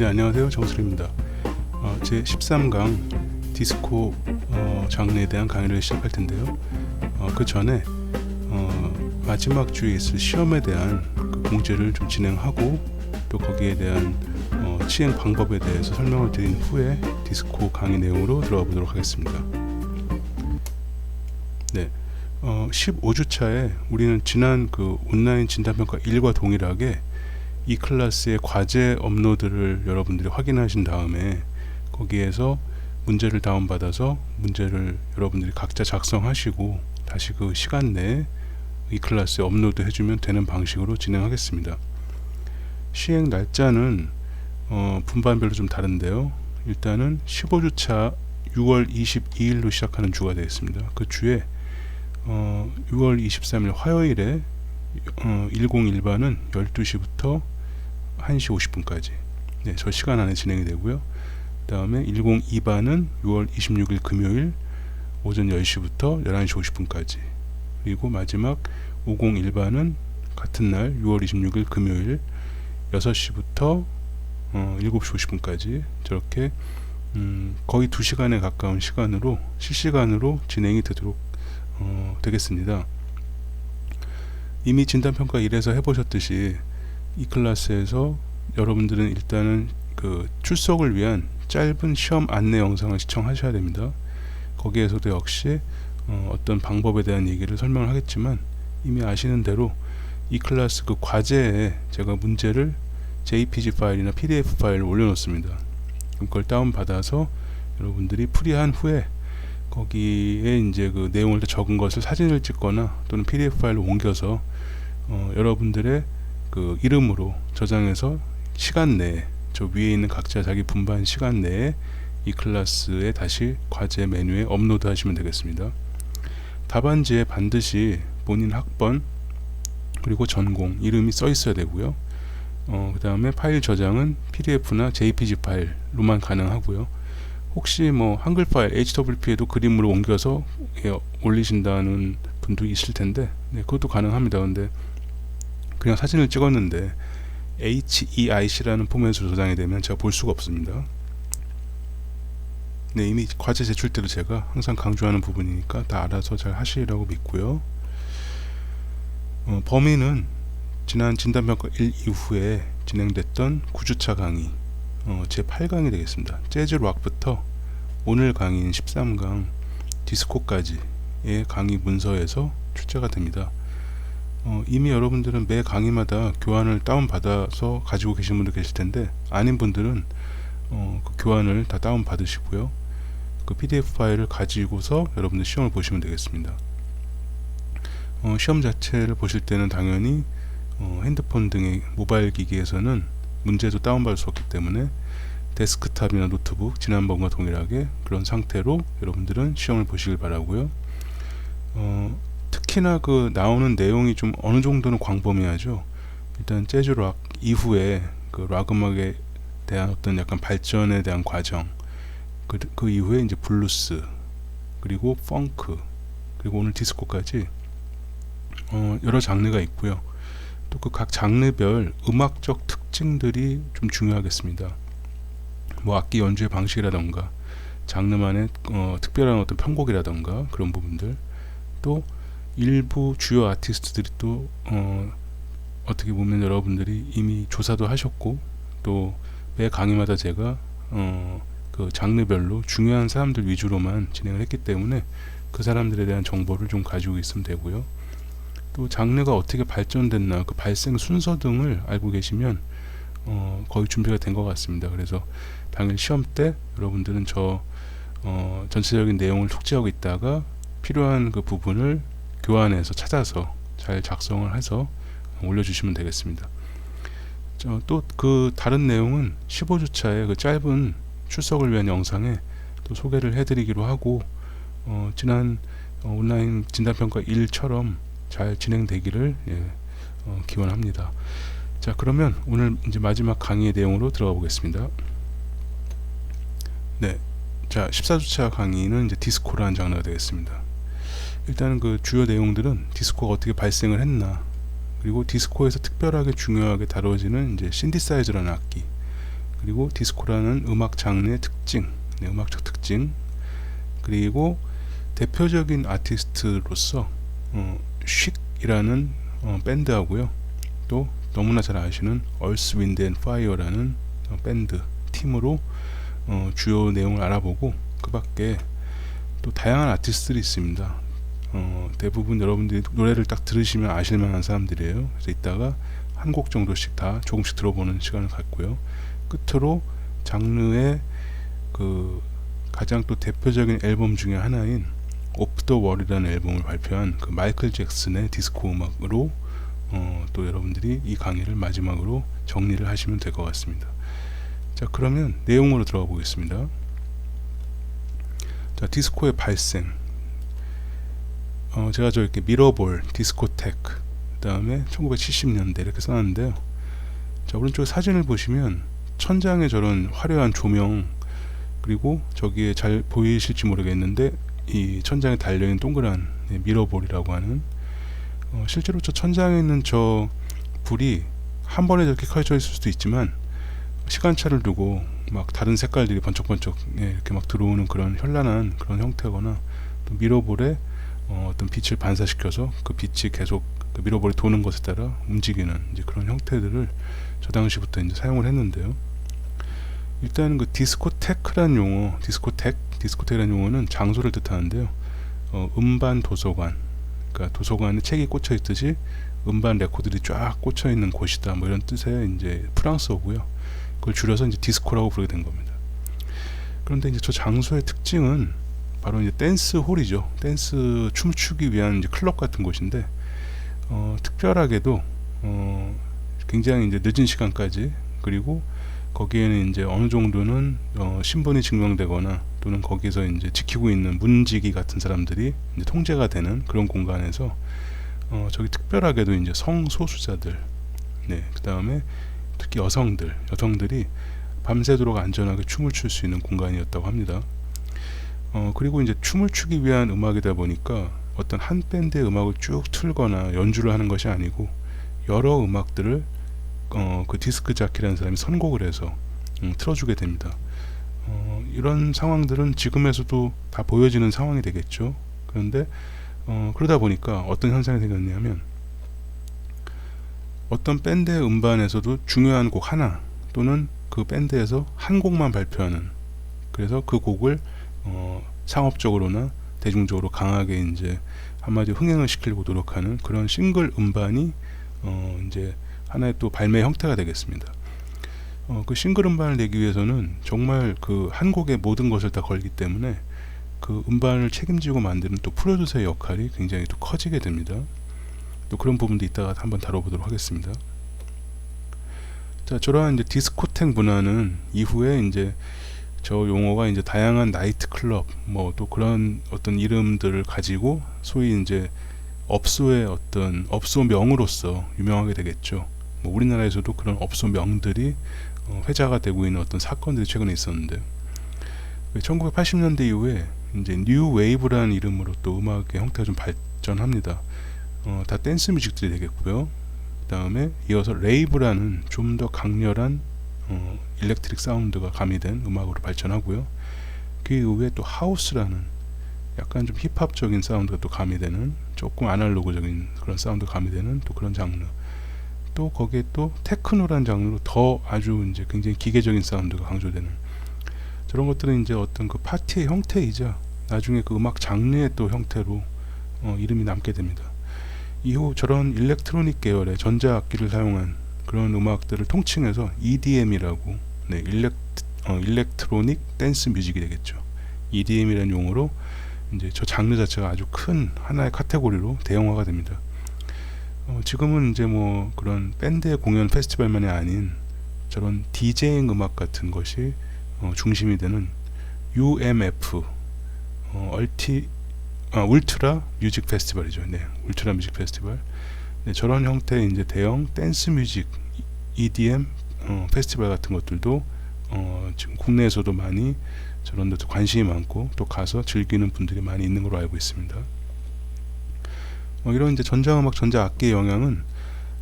네, 안녕하세요. 정수리입니다. 제 13강 디스코 장르에 대한 강의를 시작할 텐데요. 그 전에 마지막 주에 있을 시험에 대한 그 공지를 좀 진행하고 또 거기에 대한 시행 방법에 대해서 설명을 드린 후에 디스코 강의 내용으로 들어가 보도록 하겠습니다. 네, 15주차에 우리는 지난 그 온라인 진단평가 1과 동일하게 이 클래스의 과제 업로드를 여러분들이 확인하신 다음에 거기에서 문제를 다운받아서 문제를 여러분들이 각자 작성하시고 다시 그 시간 내에 이 클래스에 업로드 해주면 되는 방식으로 진행하겠습니다. 시행 날짜는 분반별로 좀 다른데요. 일단은 15주차 6월 22일로 시작하는 주가 되겠습니다. 그 주에 6월 23일 화요일에 101반은 12시부터 1시 50분까지 저 시간 안에 진행이 되고요. 그 다음에 102반은 6월 26일 금요일 오전 10시부터 11시 50분까지 그리고 마지막 501반은 같은 날 6월 26일 금요일 6시부터 7시 50분까지 저렇게 거의 2시간에 가까운 시간으로 실시간으로 진행이 되도록 되겠습니다. 이미 진단평가 1에서 해보셨듯이 이 클래스에서 여러분들은 일단은 그 출석을 위한 짧은 시험 안내 영상을 시청하셔야 됩니다. 거기에서도 역시 어떤 방법에 대한 얘기를 설명을 하겠지만 이미 아시는 대로 이 클래스 그 과제에 제가 문제를 JPG 파일이나 PDF 파일을 올려놓습니다. 그럼 그걸 다운받아서 여러분들이 풀이한 후에 거기에 이제 그 내용을 적은 것을 사진을 찍거나 또는 PDF 파일로 옮겨서 여러분들의 그 이름으로 저장해서 시간 내에 저 위에 있는 각자 자기 분반 시간 내에 이 클래스에 다시 과제 메뉴에 업로드 하시면 되겠습니다. 답안지에 반드시 본인 학번 그리고 전공 이름이 써 있어야 되고요. 그 다음에 파일 저장은 PDF나 JPG 파일로만 가능하고요. 혹시 뭐 한글 파일 HWP에도 그림으로 옮겨서 올리신다는 분도 있을 텐데 그것도 가능합니다. 근데 그냥 사진을 찍었는데 HEIC라는 포맷으로 저장이 되면 제가 볼 수가 없습니다. 이미 과제 제출 때도 제가 항상 강조하는 부분이니까 다 알아서 잘 하시리라고 믿고요. 범위는 지난 진단평가 1 이후에 진행됐던 9주차 강의 제 8강이 되겠습니다. 재즈 락부터 오늘 강의인 13강 디스코까지의 강의 문서에서 출제가 됩니다. 이미 여러분들은 매 강의마다 교환을 다운받아서 가지고 계신 분도 계실 텐데 아닌 분들은 그 교환을 다 다운받으시고요. 그 PDF 파일을 가지고서 여러분들 시험을 보시면 되겠습니다. 시험 자체를 보실 때는 당연히 핸드폰 등의 모바일 기기에서는 문제도 다운받을 수 없기 때문에 데스크탑이나 노트북 지난번과 동일하게 그런 상태로 여러분들은 시험을 보시길 바라고요. 특히나 그 나오는 내용이 좀 어느 정도는 광범위하죠. 일단 재즈 락 이후에 그 락 음악에 대한 어떤 약간 발전에 대한 과정, 그 이후에 이제 블루스, 그리고 펑크, 그리고 오늘 디스코까지 여러 장르가 있고요. 또 그 각 장르별 음악적 특징들이 좀 중요하겠습니다. 뭐 악기 연주의 방식이라던가 장르만의 특별한 어떤 편곡이라던가 그런 부분들, 또 일부 주요 아티스트들이 또 어떻게 보면 여러분들이 이미 조사도 하셨고 또 매 강의마다 제가 그 장르별로 중요한 사람들 위주로만 진행을 했기 때문에 그 사람들에 대한 정보를 좀 가지고 있으면 되고요. 또 장르가 어떻게 발전됐나 그 발생 순서 등을 알고 계시면 거의 준비가 된 것 같습니다. 그래서 당일 시험 때 여러분들은 저 전체적인 내용을 숙지하고 있다가 필요한 그 부분을 교환해서 찾아서 잘 작성을 해서 올려주시면 되겠습니다. 또 그 다른 내용은 15주차의 그 짧은 출석을 위한 영상에 또 소개를 해드리기로 하고 지난 온라인 진단평가 1처럼 잘 진행되기를 기원합니다. 자, 그러면 오늘 이제 마지막 강의의 내용으로 들어가 보겠습니다. 네, 자 14주차 강의는 이제 디스코라는 장르가 되겠습니다. 일단은 그 주요 내용들은 디스코가 어떻게 발생을 했나, 그리고 디스코에서 특별하게 중요하게 다뤄지는 이제 신디사이저라는 악기, 그리고 디스코라는 음악 장르의 특징, 네, 음악적 특징, 그리고 대표적인 아티스트로서 쉭이라는 밴드하고요. 또 너무나 잘 아시는 Earth, Wind and Fire라는 밴드 팀으로 주요 내용을 알아보고, 그 밖에 또 다양한 아티스트들이 있습니다. 대부분 여러분들이 노래를 딱 들으시면 아실 만한 사람들이에요. 그래서 이따가 한 곡 정도씩 다 조금씩 들어보는 시간을 갖고요. 끝으로 장르의 그 가장 또 대표적인 앨범 중에 하나인 오프 더 월이라는 앨범을 발표한 그 마이클 잭슨의 디스코 음악으로 또 여러분들이 이 강의를 마지막으로 정리를 하시면 될 것 같습니다. 자, 그러면 내용으로 들어가 보겠습니다. 자, 디스코의 발생. 제가 저 이렇게 미러볼, 디스코테크, 그 다음에 1970년대 이렇게 써놨는데요. 자, 오른쪽 사진을 보시면 천장에 저런 화려한 조명, 그리고 저기에 잘 보이실지 모르겠는데 이 천장에 달려있는 동그란 미러볼이라고 하는, 실제로 저 천장에 있는 저 불이 한 번에 저렇게 켜져 있을 수도 있지만 시간차를 두고 막 다른 색깔들이 번쩍번쩍 이렇게 막 들어오는 그런 현란한 그런 형태거나, 또 미러볼에 어떤 빛을 반사시켜서 그 빛이 계속 그 미러볼이 도는 것에 따라 움직이는 이제 그런 형태들을 저 당시부터 이제 사용을 했는데요. 일단 그 디스코테크라는 용어, 디스코테크라는 용어는 장소를 뜻하는데요. 음반 도서관, 그러니까 도서관에 책이 꽂혀 있듯이 음반 레코드들이 쫙 꽂혀 있는 곳이다, 뭐 이런 뜻의 이제 프랑스어고요. 그걸 줄여서 이제 디스코라고 부르게 된 겁니다. 그런데 이제 저 장소의 특징은 바로 이제 댄스 홀이죠. 댄스 춤을 추기 위한 이제 클럽 같은 곳인데, 특별하게도 굉장히 이제 늦은 시간까지, 그리고 거기에는 이제 어느 정도는 신분이 증명되거나 또는 거기서 이제 지키고 있는 문지기 같은 사람들이 이제 통제가 되는 그런 공간에서 저기 특별하게도 이제 성소수자들, 네, 그 다음에 특히 여성들이 밤새도록 안전하게 춤을 출 수 있는 공간이었다고 합니다. 그리고 이제 춤을 추기 위한 음악이다 보니까 어떤 한 밴드의 음악을 쭉 틀거나 연주를 하는 것이 아니고 여러 음악들을 그 디스크 자키라는 사람이 선곡을 해서 틀어주게 됩니다. 이런 상황들은 지금에서도 다 보여지는 상황이 되겠죠. 그런데 그러다 보니까 어떤 현상이 생겼냐면, 어떤 밴드의 음반에서도 중요한 곡 하나 또는 그 밴드에서 한 곡만 발표하는, 그래서 그 곡을 상업적으로나 대중적으로 강하게 이제 한마디로 흥행을 시키려고 노력하는 그런 싱글 음반이 이제 하나의 또 발매 형태가 되겠습니다. 그 싱글 음반을 내기 위해서는 정말 그 한 곡의 모든 것을 다 걸기 때문에 그 음반을 책임지고 만드는 또 프로듀서의 역할이 굉장히 또 커지게 됩니다. 또 그런 부분도 이따가 한번 다뤄보도록 하겠습니다. 자, 저러한 이제 디스코텍 문화는 이후에 이제 저 용어가 이제 다양한 나이트 클럽, 뭐 또 그런 어떤 이름들을 가지고 소위 이제 업소의 어떤 업소명으로서 유명하게 되겠죠. 뭐 우리나라에서도 그런 업소명들이 회자가 되고 있는 어떤 사건들이 최근에 있었는데, 1980년대 이후에 이제 뉴 웨이브라는 이름으로 또 음악의 형태가 좀 발전합니다. 다 댄스 뮤직들이 되겠고요. 그 다음에 이어서 레이브라는 좀 더 강렬한 일렉트릭 사운드가 가미된 음악으로 발전하고요. 그 이후에 또 하우스라는 약간 좀 힙합적인 사운드가 또 가미되는, 조금 아날로그적인 그런 사운드가 가미되는 또 그런 장르, 또 거기에 또 테크노라는 장르로 더 아주 이제 굉장히 기계적인 사운드가 강조되는 저런 것들은 이제 어떤 그 파티의 형태이자 나중에 그 음악 장르의 또 형태로 이름이 남게 됩니다. 이후 저런 일렉트로닉 계열의 전자악기를 사용한 그런 음악들을 통칭해서 EDM이라고, 네, 일렉트로닉 댄스 뮤직이 되겠죠. EDM이라는 용어로 이제 저 장르 자체가 아주 큰 하나의 카테고리로 대형화가 됩니다. 지금은 이제 뭐 그런 밴드의 공연 페스티벌만이 아닌 저런 디제잉 음악 같은 것이 중심이 되는 UMF, 울트라 뮤직 페스티벌이죠. 네, 울트라 뮤직 페스티벌. 네, 저런 형태의 이제 대형 댄스 뮤직 EDM 페스티벌 같은 것들도 지금 국내에서도 많이 저런 데도 관심이 많고 또 가서 즐기는 분들이 많이 있는 걸로 알고 있습니다. 이런 이제 전자음악, 전자악기의 영향은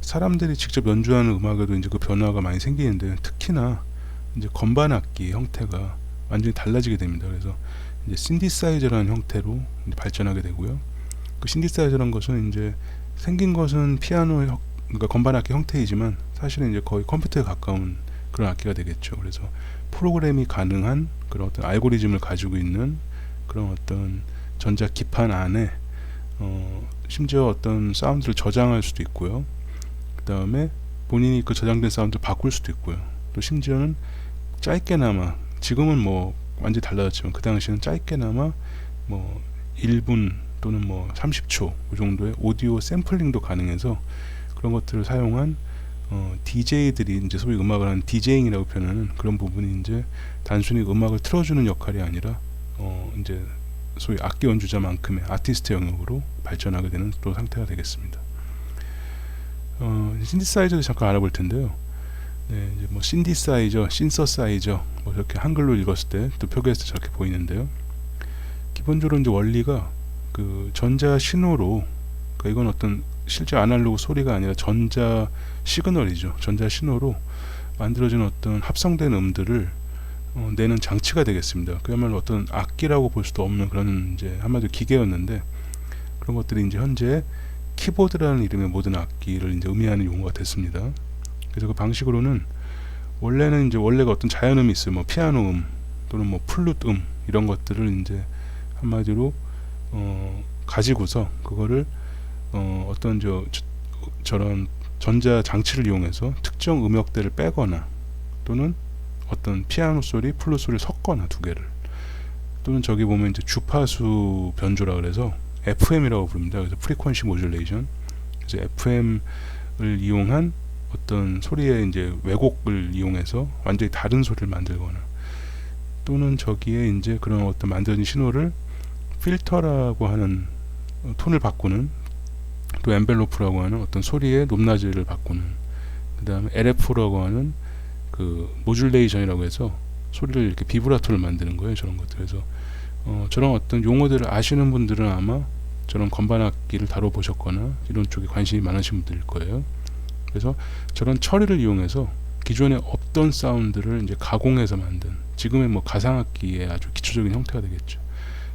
사람들이 직접 연주하는 음악에도 이제 그 변화가 많이 생기는데, 특히나 이제 건반 악기 형태가 완전히 달라지게 됩니다. 그래서 이제 신디사이저라는 형태로 이제 발전하게 되고요. 그 신디사이저라는 것은 이제 생긴 것은 피아노 그러니까 건반 악기 형태이지만 사실은 이제 거의 컴퓨터에 가까운 그런 악기가 되겠죠. 그래서 프로그램이 가능한 그런 어떤 알고리즘을 가지고 있는 그런 어떤 전자 기판 안에 심지어 어떤 사운드를 저장할 수도 있고요. 그 다음에 본인이 그 저장된 사운드를 바꿀 수도 있고요. 또 심지어는 짧게나마, 지금은 뭐 완전히 달라졌지만 그 당시에는 짧게나마 뭐 1분 또는 뭐 30초 그 정도의 오디오 샘플링도 가능해서 그런 것들을 사용한 DJ들이 이제 소위 음악을 하는 디제잉이라고 표현하는 그런 부분이 이제 단순히 음악을 틀어주는 역할이 아니라 이제 소위 악기 연주자만큼의 아티스트 영역으로 발전하게 되는 또 상태가 되겠습니다. 신디사이저도 잠깐 알아볼 텐데요. 네, 이제 뭐 신디사이저, 신서사이저 뭐 이렇게 한글로 읽었을 때 또 표기했을 때 저렇게 보이는데요. 기본적으로 이제 원리가 그 전자 신호로, 그러니까 이건 어떤 실제 아날로그 소리가 아니라 전자 시그널이죠. 전자 신호로 만들어진 어떤 합성된 음들을 내는 장치가 되겠습니다. 그야말로 어떤 악기라고 볼 수도 없는 그런 이제 한마디로 기계였는데, 그런 것들이 이제 현재 키보드라는 이름의 모든 악기를 이제 의미하는 용어가 됐습니다. 그래서 그 방식으로는 원래는 이제 원래가 어떤 자연음이 있어요. 뭐 피아노 음 또는 뭐 플룻 이런 것들을 이제 한마디로 가지고서 그거를 어떤 저런 전자 장치를 이용해서 특정 음역대를 빼거나 또는 어떤 피아노 소리, 플룻 소리를 섞거나 두 개를, 또는 저기 보면 이제 주파수 변조라 그래서 FM이라고 부릅니다. 그래서 프리퀀시 모듈레이션. 그래서 FM을 이용한 어떤 소리의 이제 왜곡을 이용해서 완전히 다른 소리를 만들거나, 또는 저기에 이제 그런 어떤 만들어진 신호를 필터라고 하는 톤을 바꾸는, 또 엔벨로프라고 하는 어떤 소리의 높낮이를 바꾸는, 그 다음에 LF라고 하는 그 모듈레이션이라고 해서 소리를 이렇게 비브라토를 만드는 거예요. 저런 것들. 그래서 저런 어떤 용어들을 아시는 분들은 아마 저런 건반 악기를 다뤄보셨거나 이런 쪽에 관심이 많으신 분들일 거예요. 그래서 저런 처리를 이용해서 기존에 없던 사운드를 이제 가공해서 만든, 지금의 뭐 가상악기의 아주 기초적인 형태가 되겠죠.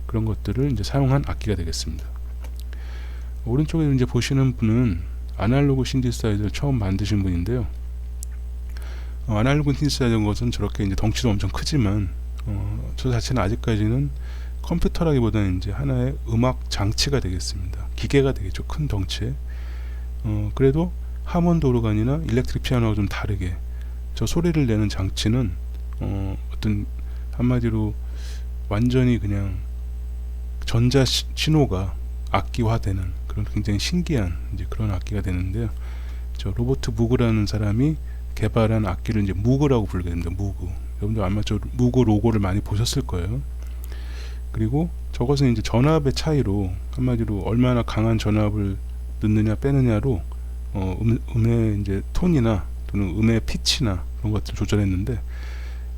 그런 것들을 이제 사용한 악기가 되겠습니다. 오른쪽에 이제 보시는 분은 아날로그 신디사이저를 처음 만드신 분인데요. 아날로그 신디사이저인 것은 저렇게 이제 덩치도 엄청 크지만 저 자체는 아직까지는 컴퓨터라기보다는 이제 하나의 음악 장치가 되겠습니다. 기계가 되겠죠. 큰 덩치에. 그래도 하몬드 오르간이나 일렉트릭 피아노와 좀 다르게 저 소리를 내는 장치는 어떤 한마디로 완전히 그냥 전자 신호가 악기화되는 그런 굉장히 신기한 이제 그런 악기가 되는데요. 저 로버트 무그라는 사람이 개발한 악기를 이제 무그라고 부르게 됩니다. 무그. 여러분들 아마 저 무그 로고를 많이 보셨을 거예요. 그리고 저것은 이제 전압의 차이로, 한마디로 얼마나 강한 전압을 넣느냐 빼느냐로 음의 이제 톤이나 또는 음의 피치나 그런 것들을 조절했는데,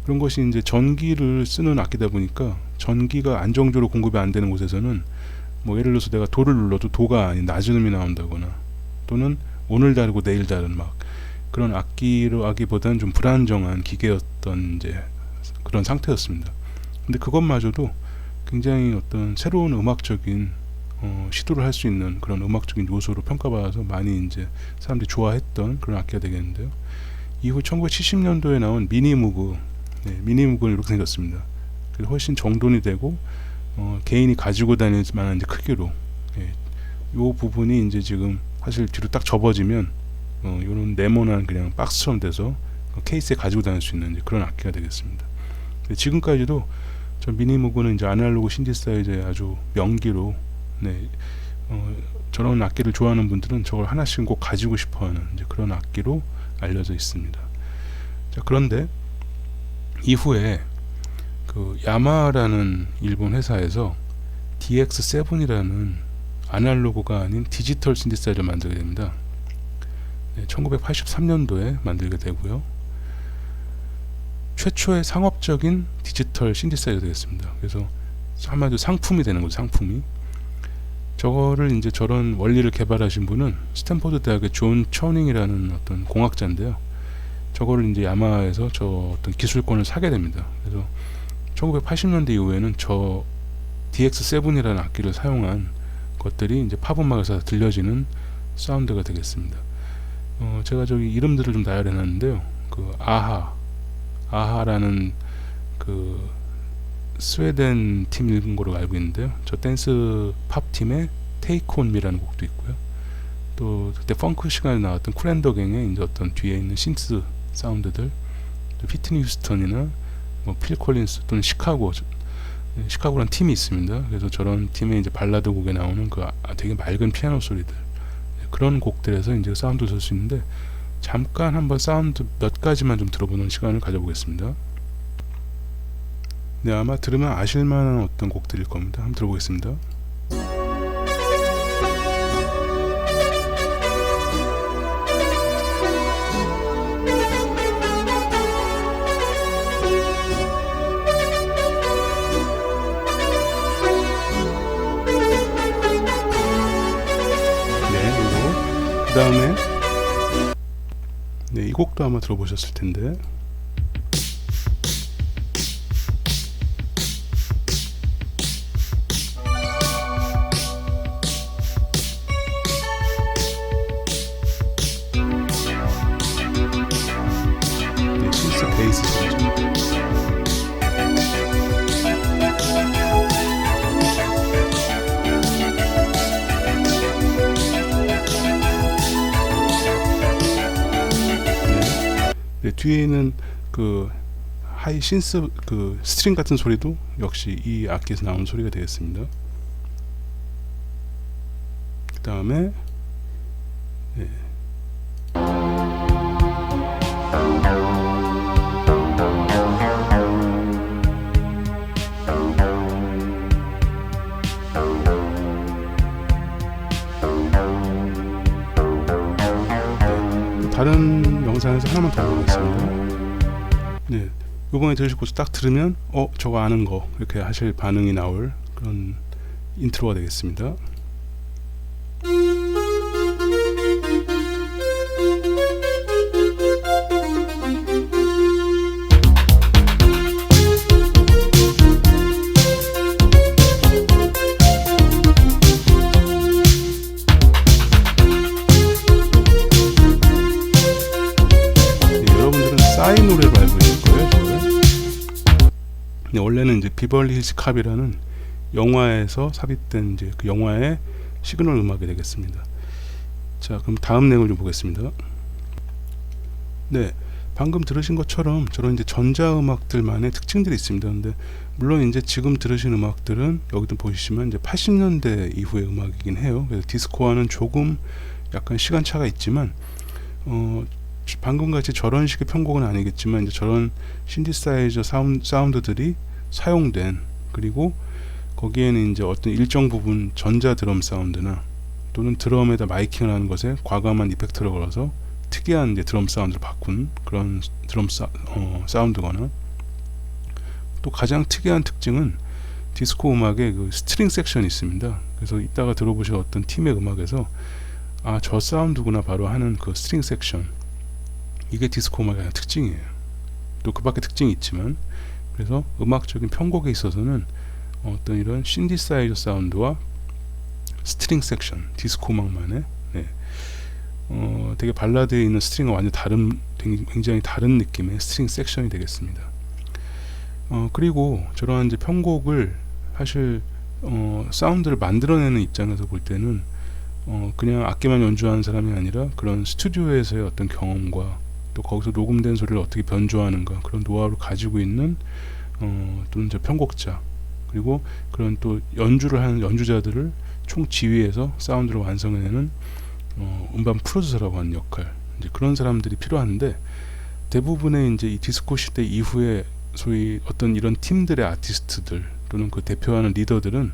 그런 것이 이제 전기를 쓰는 악기다 보니까 전기가 안정적으로 공급이 안 되는 곳에서는 뭐 예를 들어서 내가 도를 눌러도 도가 아닌 낮은 음이 나온다거나, 또는 오늘 다르고 내일 다른 막 그런 악기로 하기보다는 좀 불안정한 기계였던 이제 그런 상태였습니다. 근데 그것마저도 굉장히 어떤 새로운 음악적인 시도를 할 수 있는 그런 음악적인 요소로 평가받아서 많이 이제 사람들이 좋아했던 그런 악기가 되겠는데요. 이후 1970년도에 나온 미니무그, 미니무그는 이렇게 생겼습니다. 그래서 훨씬 정돈이 되고 개인이 가지고 다닐 만한 이제 크기로, 이 부분이 이제 지금 사실 뒤로 딱 접어지면 이런 네모난 그냥 박스처럼 돼서 케이스에 가지고 다닐 수 있는 이제 그런 악기가 되겠습니다. 지금까지도 저 미니무그는 이제 아날로그 신디사이저의 아주 명기로, 저런 악기를 좋아하는 분들은 저걸 하나씩은 꼭 가지고 싶어하는 이제 그런 악기로 알려져 있습니다. 자, 그런데 이후에 그 야마하라는 일본 회사에서 DX7이라는 아날로그가 아닌 디지털 신디사이저를 만들게 됩니다. 1983년도에 만들게 되고요. 최초의 상업적인 디지털 신디사이저 되겠습니다. 그래서 한마디로 상품이 되는 거죠. 상품이. 저거를 이제 저런 원리를 개발하신 분은 스탠포드 대학의 존 처닝이라는 어떤 공학자인데요. 저거를 이제 야마하에서 저 어떤 기술권을 사게 됩니다. 그래서 1980년대 이후에는 저 DX7이라는 악기를 사용한 것들이 이제 팝 음악에서 들려지는 사운드가 되겠습니다. 제가 저기 이름들을 좀 나열해 놨는데요. 그 아하라는 그 스웨덴 팀인 거로 알고 있는데요. 저 댄스 팝 팀의 Take On Me라는 곡도 있고요. 또 그때 펑크 시간에 나왔던 쿨앤더갱의 이제 어떤 뒤에 있는 신스 사운드들, 피트니 휴스턴이나 뭐 필 콜린스 또는 시카고라는 팀이 있습니다. 그래서 저런 팀의 이제 발라드 곡에 나오는 그 되게 맑은 피아노 소리들, 그런 곡들에서 이제 사운드를 쓸 수 있는데, 잠깐 한번 사운드 몇 가지만 좀 들어보는 시간을 가져보겠습니다. 네, 아마 들으면 아실만한 어떤 곡들일 겁니다. 한번 들어보겠습니다. 그 다음에 이 곡도 아마 들어보셨을 텐데, 신스 베이스 소리죠. 뒤에 있는 그 하이 신스 그 스트링 같은 소리도 역시 이 악기에서 나오는 소리가 되겠습니다. 그 다음에 다른 영상에서 하나만 더 보겠습니다. 네, 요번에 들으시고 딱 들으면 저거 아는 거, 이렇게 하실 반응이 나올 그런 인트로가 되겠습니다. 싸이 노래로 알고 있을 거예요, 저를. 네, 원래는 이제 비벌리 힐스 캅이라는 영화에서 삽입된 이제 그 영화의 시그널 음악이 되겠습니다. 자, 그럼 다음 내용을 좀 보겠습니다. 네, 방금 들으신 것처럼 저런 이제 전자 음악들만의 특징들이 있습니다. 근데 물론 이제 지금 들으신 음악들은 여기도 보시면 이제 80년대 이후의 음악이긴 해요. 그래서 디스코와는 조금 약간 시간차가 있지만, 방금 같이 저런 식의 편곡은 아니겠지만 이제 저런 신디사이저 사운드들이 사용된, 그리고 거기에는 이제 어떤 일정 부분 전자 드럼 사운드나 또는 드럼에다 마이킹을 하는 것에 과감한 이펙트를 걸어서 특이한 이제 드럼 사운드를 바꾼 그런 드럼 사운드거나, 또 가장 특이한 특징은 디스코 음악의 그 스트링 섹션이 있습니다. 그래서 이따가 들어보실 어떤 팀의 음악에서 저 사운드구나 바로 하는 그 스트링 섹션, 이게 디스코 음악의 특징이에요. 또 그 밖에 특징이 있지만, 그래서 음악적인 편곡에 있어서는 어떤 이런 신디사이저 사운드와 스트링 섹션, 디스코 음악만의 되게 발라드에 있는 스트링과 완전 다른, 굉장히 다른 느낌의 스트링 섹션이 되겠습니다. 그리고 저러한 이제 편곡을 사실 사운드를 만들어내는 입장에서 볼 때는 그냥 악기만 연주하는 사람이 아니라 그런 스튜디오에서의 어떤 경험과 또 거기서 녹음된 소리를 어떻게 변조하는가, 그런 노하우를 가지고 있는 또는 편곡자, 그리고 그런 또 연주를 하는 연주자들을 총 지휘해서 사운드를 완성해내는 음반 프로듀서라고 하는 역할, 이제 그런 사람들이 필요한데, 대부분의 이제 이 디스코 시대 이후에 소위 어떤 이런 팀들의 아티스트들 또는 그 대표하는 리더들은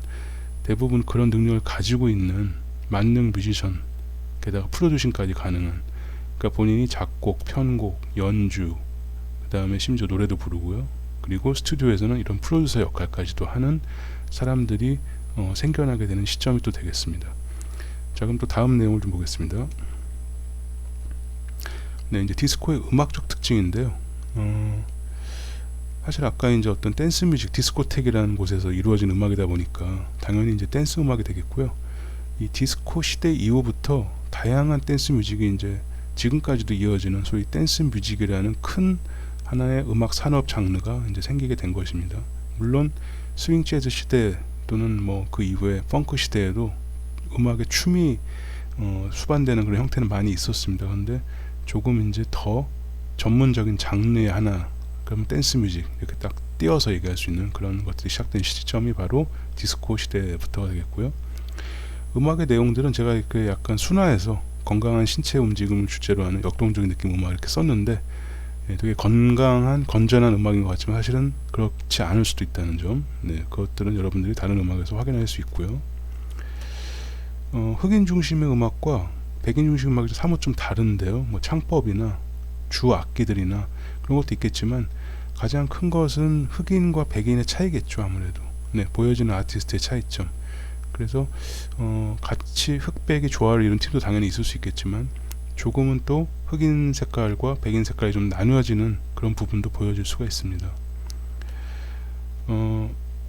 대부분 그런 능력을 가지고 있는 만능 뮤지션, 게다가 프로듀싱까지 가능한, 그러니까 본인이 작곡, 편곡, 연주, 그 다음에 심지어 노래도 부르고요. 그리고 스튜디오에서는 이런 프로듀서 역할까지도 하는 사람들이 생겨나게 되는 시점이 또 되겠습니다. 자, 그럼 또 다음 내용을 좀 보겠습니다. 네, 이제 디스코의 음악적 특징인데요. 사실 아까 이제 어떤 댄스 뮤직, 디스코텍이라는 곳에서 이루어진 음악이다 보니까 당연히 이제 댄스 음악이 되겠고요. 이 디스코 시대 이후부터 다양한 댄스 뮤직이 이제 지금까지도 이어지는 소위 댄스 뮤직이라는 큰 하나의 음악 산업 장르가 이제 생기게 된 것입니다. 물론 스윙 재즈 시대 또는 뭐 그 이후에 펑크 시대에도 음악의 춤이 수반되는 그런 형태는 많이 있었습니다. 그런데 조금 이제 더 전문적인 장르의 하나, 그러면 댄스 뮤직 이렇게 딱 띄어서 얘기할 수 있는 그런 것들이 시작된 시점이 바로 디스코 시대부터가 되겠고요. 음악의 내용들은 제가 그 약간 순화해서 건강한 신체 움직임을 주제로 하는 역동적인 느낌 음악 이렇게 썼는데, 되게 건강한 건전한 음악인 것 같지만 사실은 그렇지 않을 수도 있다는 점, 그것들은 여러분들이 다른 음악에서 확인할 수 있고요. 흑인 중심의 음악과 백인 중심의 음악이 사뭇 좀 다른데요. 뭐 창법이나 주 악기들이나 그런 것도 있겠지만 가장 큰 것은 흑인과 백인의 차이겠죠. 아무래도 보여지는 아티스트의 차이점. 그래서 같이 흑백이 조화를 이룬 팀도 당연히 있을 수 있겠지만 조금은 또 흑인 색깔과 백인 색깔이 좀 나누어지는 그런 부분도 보여질 수가 있습니다.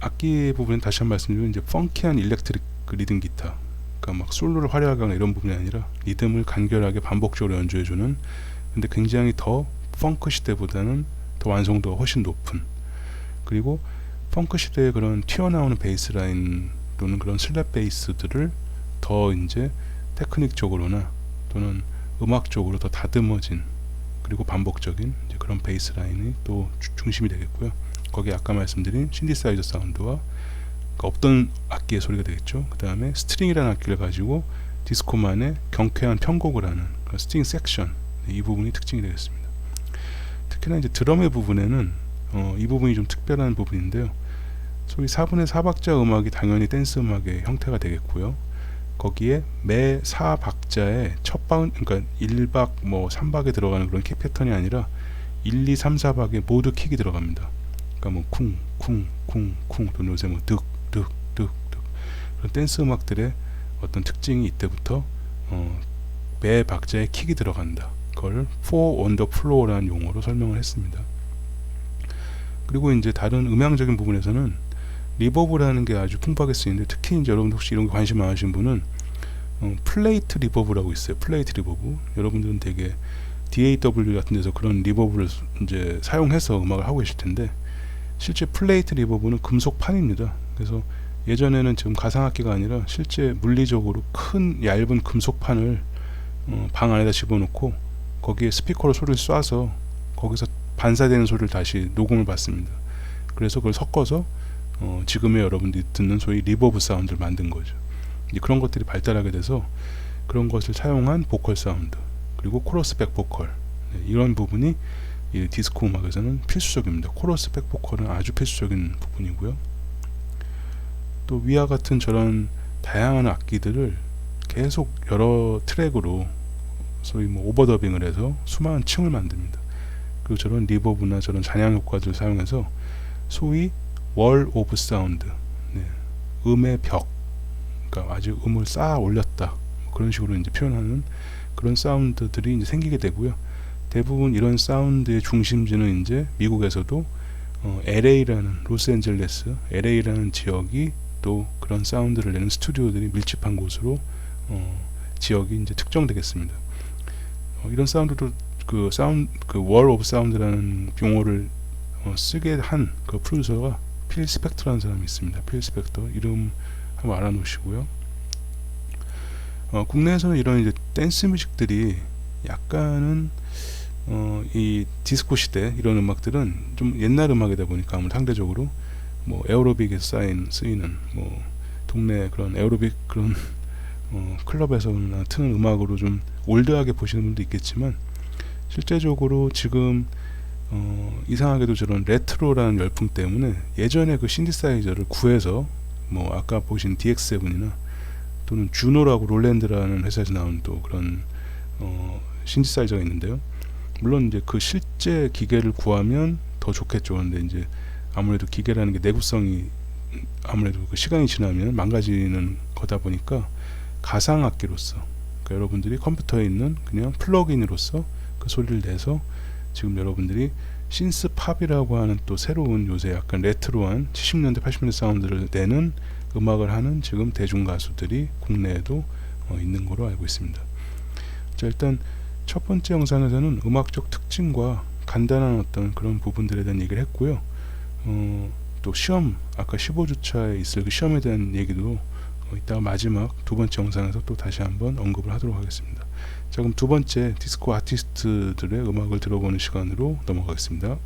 악기 부분은 다시 한 번 말씀드리면 이제 펑키한 일렉트릭 리듬 기타, 그러니까 막 솔로를 화려하게 하거나 이런 부분이 아니라 리듬을 간결하게 반복적으로 연주해주는, 근데 굉장히 더 펑크 시대보다는 더 완성도가 훨씬 높은, 그리고 펑크 시대의 그런 튀어나오는 베이스 라인 또는 그런 슬랩 베이스들을 더 이제 테크닉적으로나 또는 음악적으로 더 다듬어진 그리고 반복적인 이제 그런 베이스 라인이 또 중심이 되겠고요. 거기에 아까 말씀드린 신디사이저 사운드와 없던 악기의 소리가 되겠죠. 그 다음에 스트링이라는 악기를 가지고 디스코만의 경쾌한 편곡을 하는 스트링 섹션, 이 부분이 특징이 되겠습니다. 특히나 이제 드럼의 부분에는 이 부분이 좀 특별한 부분인데요. 소위 4분의 4박자 음악이 당연히 댄스 음악의 형태가 되겠고요. 거기에 매 4박자에 첫 박, 그러니까 1박 뭐 3박에 들어가는 그런 킥 패턴이 아니라 1, 2, 3, 4박에 모두 킥이 들어갑니다. 그러니까 뭐 쿵, 쿵, 쿵, 쿵, 또는 요새 뭐 득, 득, 득, 득, 그런 댄스 음악들의 어떤 특징이 이때부터 매 박자에 킥이 들어간다. 그걸 four on the floor라는 용어로 설명을 했습니다. 그리고 이제 다른 음향적인 부분에서는 리버브라는 게 아주 풍부하게 쓰이는데, 특히 이제 여러분들 혹시 이런 거 관심 많으신 분은 플레이트 리버브라고 있어요. 플레이트 리버브. 여러분들은 되게 DAW 같은 데서 그런 리버브를 이제 사용해서 음악을 하고 계실 텐데, 실제 플레이트 리버브는 금속판입니다. 그래서 예전에는 지금 가상악기가 아니라 실제 물리적으로 큰 얇은 금속판을 방 안에다 집어넣고 거기에 스피커로 소리를 쏴서 거기서 반사되는 소리를 다시 녹음을 받습니다. 그래서 그걸 섞어서 지금의 여러분들이 듣는 소위 리버브 사운드를 만든 거죠. 이제 그런 것들이 발달하게 돼서 그런 것을 사용한 보컬 사운드, 그리고 코러스 백 보컬, 이런 부분이 이 디스코 음악에서는 필수적입니다. 코러스 백 보컬은 아주 필수적인 부분이고요. 또 위와 같은 저런 다양한 악기들을 계속 여러 트랙으로 소위 뭐 오버더빙을 해서 수많은 층을 만듭니다. 그리고 저런 리버브나 저런 잔향 효과들을 사용해서 소위 월 오브 사운드, 음의 벽, 그러니까 아주 음을 쌓아 올렸다, 그런 식으로 이제 표현하는 그런 사운드들이 이제 생기게 되고요. 대부분 이런 사운드의 중심지는 이제 미국에서도 LA라는 로스앤젤레스, LA라는 지역이 또 그런 사운드를 내는 스튜디오들이 밀집한 곳으로 지역이 이제 특정되겠습니다. 이런 사운드도 그 월 오브 사운드라는 용어를 쓰게 한 그 프로듀서가 필 스펙터라는 사람이 있습니다. 필 스펙터, 이름 한번 알아놓으시고요. 국내에서는 이런 이제 댄스 뮤직들이 약간은 이 디스코 시대 이런 음악들은 좀 옛날 음악이다 보니까 아무래도 상대적으로 뭐 에어로빅에서 쓰이는 뭐 동네 그런 에어로빅 그런 클럽에서나 트는 음악으로 좀 올드하게 보시는 분도 있겠지만, 실제적으로 지금 이상하게도 저런 레트로라는 열풍 때문에 예전에 그 신디사이저를 구해서 뭐 아까 보신 DX7이나 또는 주노라고 롤랜드라는 회사에서 나온 또 그런 신디사이저가 있는데요. 물론 이제 그 실제 기계를 구하면 더 좋겠죠. 근데 이제 아무래도 기계라는 게 내구성이 아무래도 그 시간이 지나면 망가지는 거다 보니까 가상악기로서, 그러니까 여러분들이 컴퓨터에 있는 그냥 플러그인으로서 그 그 소리를 내서 지금 여러분들이 신스 팝이라고 하는 또 새로운 요새 약간 레트로한 70년대 80년대 사운드를 내는 음악을 하는 지금 대중 가수들이 국내에도 있는 거로 알고 있습니다. 자, 일단 첫 번째 영상에서는 음악적 특징과 간단한 어떤 그런 부분들에 대한 얘기를 했고요. 또 시험, 아까 15주차에 있을 그 시험에 대한 얘기도 이따가 마지막 두 번째 영상에서 또 다시 한번 언급을 하도록 하겠습니다. 자, 그럼 두 번째 디스코 아티스트들의 음악을 들어보는 시간으로 넘어가겠습니다.